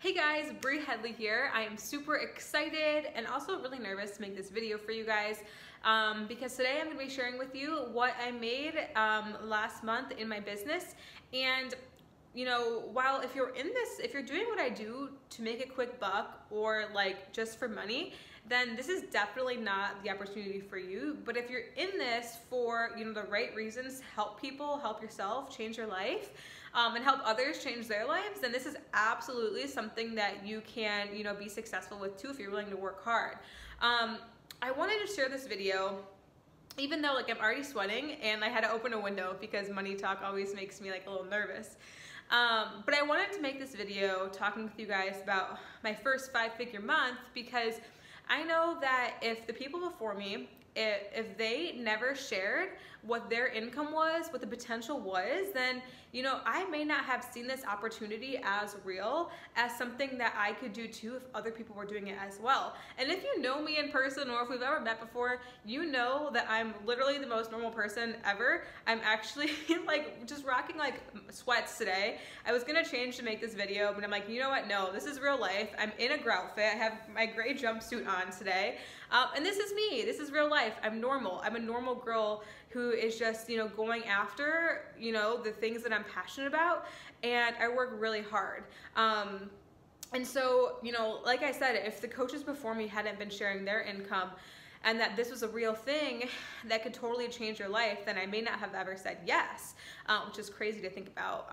Hey guys, Bree Headley here. I am super excited and also really nervous to make this video for you guys because today I'm going to be sharing with you what I made last month in my business. And you know, while if you're doing what I do to make a quick buck or like just for money, then this is definitely not the opportunity for you. But if you're in this for, you know, the right reasons, help people, help yourself, change your life, and help others change their lives, then this is absolutely something that you can, you know, be successful with too if you're willing to work hard. I wanted to share this video even though like I'm already sweating and I had to open a window because money talk always makes me like a little nervous. But I wanted to make this video talking with you guys about my first 5-figure month because I know that if the people before me, if they never shared what their income was, what the potential was, then, you know, I may not have seen this opportunity as real as something that I could do too if other people were doing it as well. And if you know me in person or if we've ever met before, you know that I'm literally the most normal person ever. I'm actually like just rocking like sweats today. I was gonna change to make this video, but I'm like, you know what? No, this is real life. I'm in a grout fit. I have my gray jumpsuit on today. And this is me. This is real life. I'm normal. I'm a normal girl who is just, you know, going after, you know, the things that I'm passionate about, and I work really hard. And so, you know, like I said, if the coaches before me hadn't been sharing their income and that this was a real thing that could totally change your life, then I may not have ever said yes, which is crazy to think about.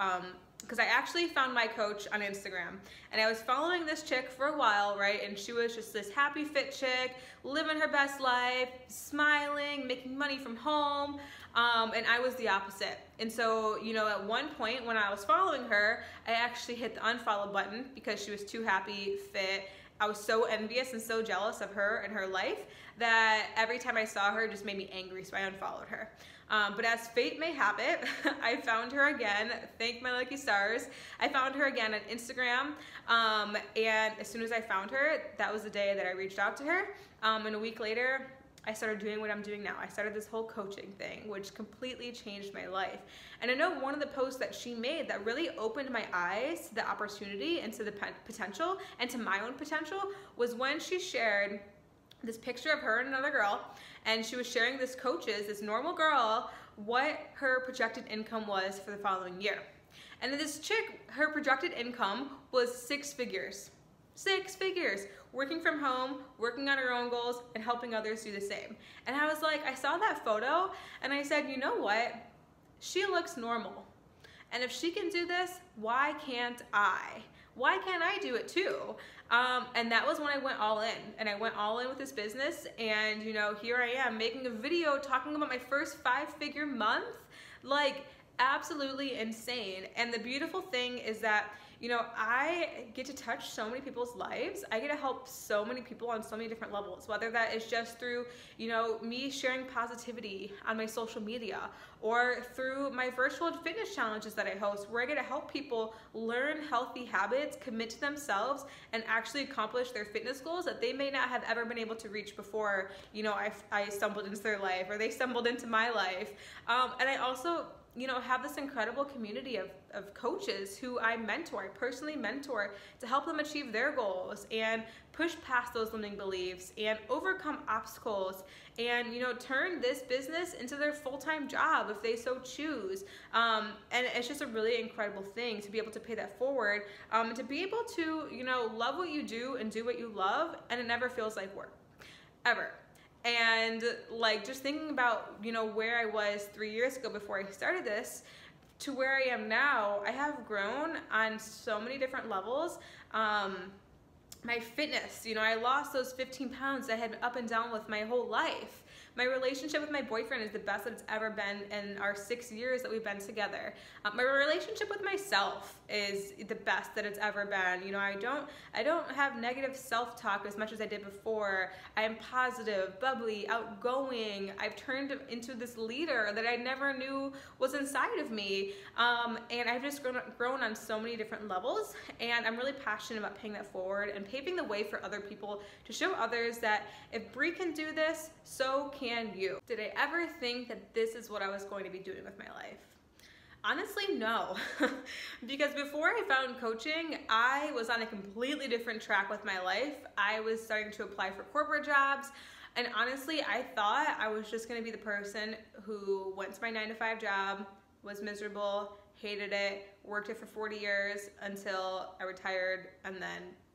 Because I actually found my coach on Instagram and I was following this chick for a while, right? And she was just this happy fit chick, living her best life, smiling, making money from home. And I was the opposite. And so, you know, at one point when I was following her, I actually hit the unfollow button because she was too happy, fit. I was so envious and so jealous of her and her life that every time I saw her, it just made me angry, so I unfollowed her. But as fate may have it, I found her again. Thank my lucky stars. I found her again on Instagram, and as soon as I found her, that was the day that I reached out to her. And a week later, I started doing what I'm doing now. I started this whole coaching thing, which completely changed my life. And I know one of the posts that she made that really opened my eyes to the opportunity and to the potential and to my own potential was when she shared this picture of her and another girl, and she was sharing this normal girl, what her projected income was for the following year. And then this chick, her projected income was 6 figures. 6 figures, working from home, working on her own goals, and helping others do the same. And I was like, I saw that photo, and I said, you know what? She looks normal. And if she can do this, why can't I? Why can't I do it too? And that was when I went all in. And I went all in with this business, and you know, here I am making a video talking about my first 5-figure month. Like, absolutely insane. And the beautiful thing is that, you know, I get to touch so many people's lives. I get to help so many people on so many different levels, whether that is just through, you know, me sharing positivity on my social media or through my virtual fitness challenges that I host, where I get to help people learn healthy habits, commit to themselves, and actually accomplish their fitness goals that they may not have ever been able to reach before, you know, I stumbled into their life or they stumbled into my life. And I also, you know, have this incredible community of coaches who I personally mentor to help them achieve their goals and push past those limiting beliefs and overcome obstacles and, you know, turn this business into their full-time job if they so choose. And it's just a really incredible thing to be able to pay that forward, and to be able to, you know, love what you do and do what you love, and it never feels like work, ever. And like just thinking about, you know, where I was 3 years ago before I started this to where I am now, I have grown on so many different levels. My fitness, you know, I lost those 15 pounds I had been up and down with my whole life. My relationship with my boyfriend is the best that it's ever been in our 6 years that we've been together. My relationship with myself is the best that it's ever been. You know, I don't have negative self-talk as much as I did before. I am positive, bubbly, outgoing. I've turned into this leader that I never knew was inside of me. And I've just grown on so many different levels, and I'm really passionate about paying that forward and paving the way for other people to show others that if Bree can do this, so can you. Did I ever think that this is what I was going to be doing with my life? Honestly, no. Because before I found coaching, I was on a completely different track with my life. I was starting to apply for corporate jobs. And honestly, I thought I was just going to be the person who went to my 9-to-5 job, was miserable, hated it, worked it for 40 years until I retired, and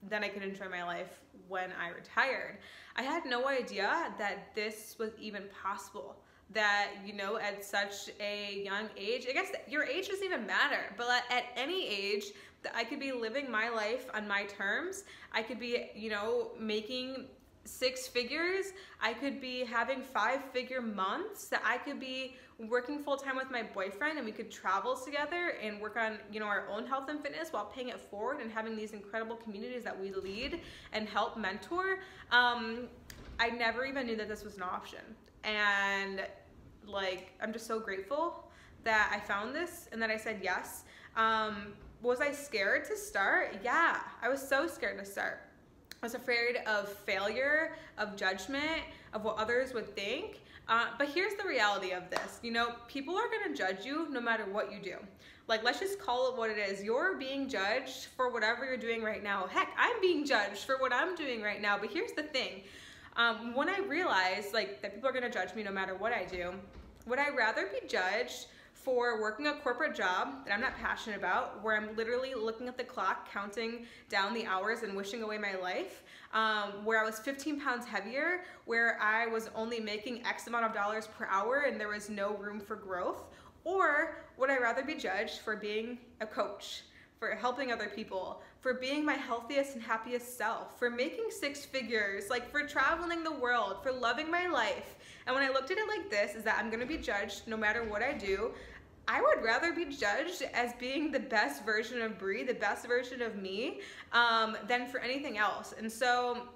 then I could enjoy my life when I retired. I had no idea that this was even possible. That, you know, at such a young age, I guess your age doesn't even matter, but at any age, that I could be living my life on my terms. I could be, you know, making 6 figures. I could be having 5-figure months. That I could be working full-time with my boyfriend and we could travel together and work on, you know, our own health and fitness while paying it forward and having these incredible communities that we lead and help mentor. I never even knew that this was an option. And like, I'm just so grateful that I found this and that I said yes. Was I scared to start? Yeah, I was so scared to start. I was afraid of failure, of judgment, of what others would think. But here's the reality of this. You know, people are gonna judge you no matter what you do. Like, let's just call it what it is. You're being judged for whatever you're doing right now. Heck, I'm being judged for what I'm doing right now. But here's the thing. When I realized like that people are gonna judge me no matter what I do, would I rather be judged for working a corporate job that I'm not passionate about, where I'm literally looking at the clock, counting down the hours and wishing away my life, where I was 15 pounds heavier, where I was only making X amount of dollars per hour and there was no room for growth? Or would I rather be judged for being a coach, for helping other people, for being my healthiest and happiest self, for making 6 figures, like for traveling the world, for loving my life? And when I looked at it like this, is that I'm gonna be judged no matter what I do, I would rather be judged as being the best version of Brie, the best version of me, than for anything else. And so,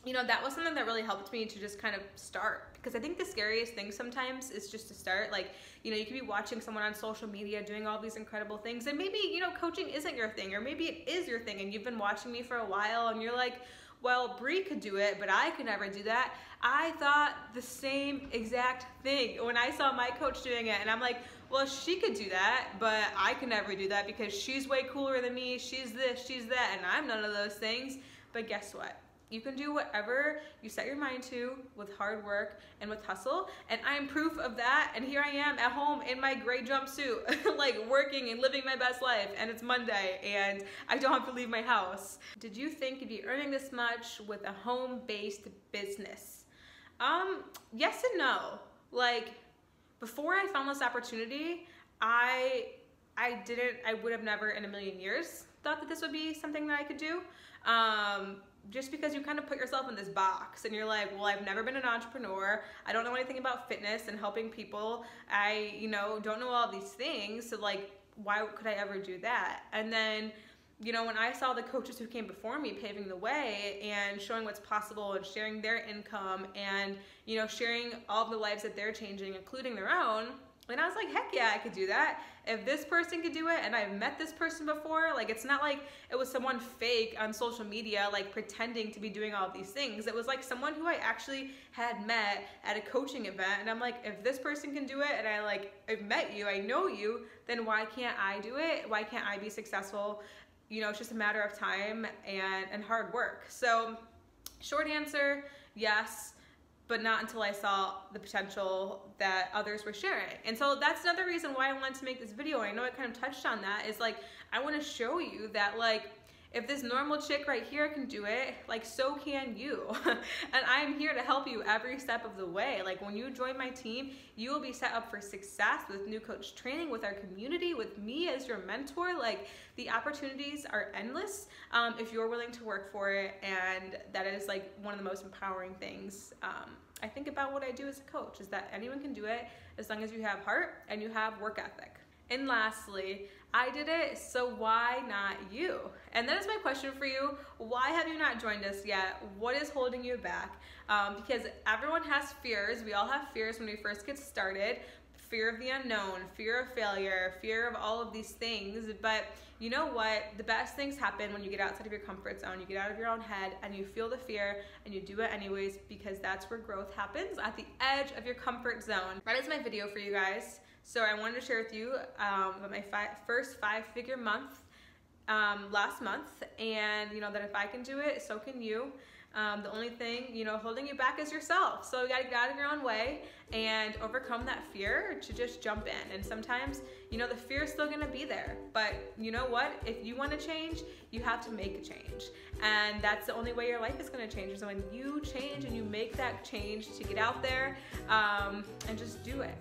you know, that was something that really helped me to just kind of start. Because I think the scariest thing sometimes is just to start. Like, you know, you could be watching someone on social media doing all these incredible things, and maybe, you know, coaching isn't your thing, or maybe it is your thing and you've been watching me for a while and you're like, well, Brie could do it, but I could never do that. I thought the same exact thing when I saw my coach doing it, and I'm like, well, she could do that, but I could never do that because she's way cooler than me, she's this, she's that, and I'm none of those things. But guess what? You can do whatever you set your mind to with hard work and with hustle, and I am proof of that. And here I am at home in my gray jumpsuit, like working and living my best life, and it's Monday and I don't have to leave my house. Did you think you'd be earning this much with a home-based business? Yes and no. Like, before I found this opportunity, I would have never in a million years thought that this would be something that I could do. Just because you kind of put yourself in this box and you're like, well, I've never been an entrepreneur. I don't know anything about fitness and helping people. I, you know, don't know all these things. So like, why could I ever do that? And then, you know, when I saw the coaches who came before me paving the way and showing what's possible and sharing their income and, you know, sharing all of the lives that they're changing, including their own, and I was like, heck yeah, I could do that. If this person could do it, and I've met this person before, like, it's not like it was someone fake on social media, like pretending to be doing all of these things. It was like someone who I actually had met at a coaching event, and I'm like, if this person can do it, and I've met you, I know you, then why can't I do it? Why can't I be successful? You know, it's just a matter of time and hard work. So, short answer, yes, but not until I saw the potential that others were sharing. And so that's another reason why I wanted to make this video. I know I kind of touched on that, is like, I want to show you that, like, if this normal chick right here can do it, like, so can you. And I'm here to help you every step of the way. Like, when you join my team, you will be set up for success with new coach training, with our community, with me as your mentor. Like, the opportunities are endless if you're willing to work for it. And that is like one of the most empowering things I think about what I do as a coach, is that anyone can do it as long as you have heart and you have work ethic. And lastly, I did it, so why not you? And that is my question for you. Why have you not joined us yet? What is holding you back? Because everyone has fears. We all have fears when we first get started. fear of the unknown, fear of failure, fear of all of these things. But you know what? The best things happen when you get outside of your comfort zone, you get out of your own head and you feel the fear and you do it anyways, because that's where growth happens, at the edge of your comfort zone. That is my video for you guys. So I wanted to share with you my first 5-figure month last month, and you know that if I can do it, so can you. The only thing, you know, holding you back is yourself. So you gotta get out of your own way and overcome that fear to just jump in. And sometimes, you know, the fear is still gonna be there, but you know what? If you wanna change, you have to make a change. And that's the only way your life is gonna change. So when you change and you make that change to get out there and just do it.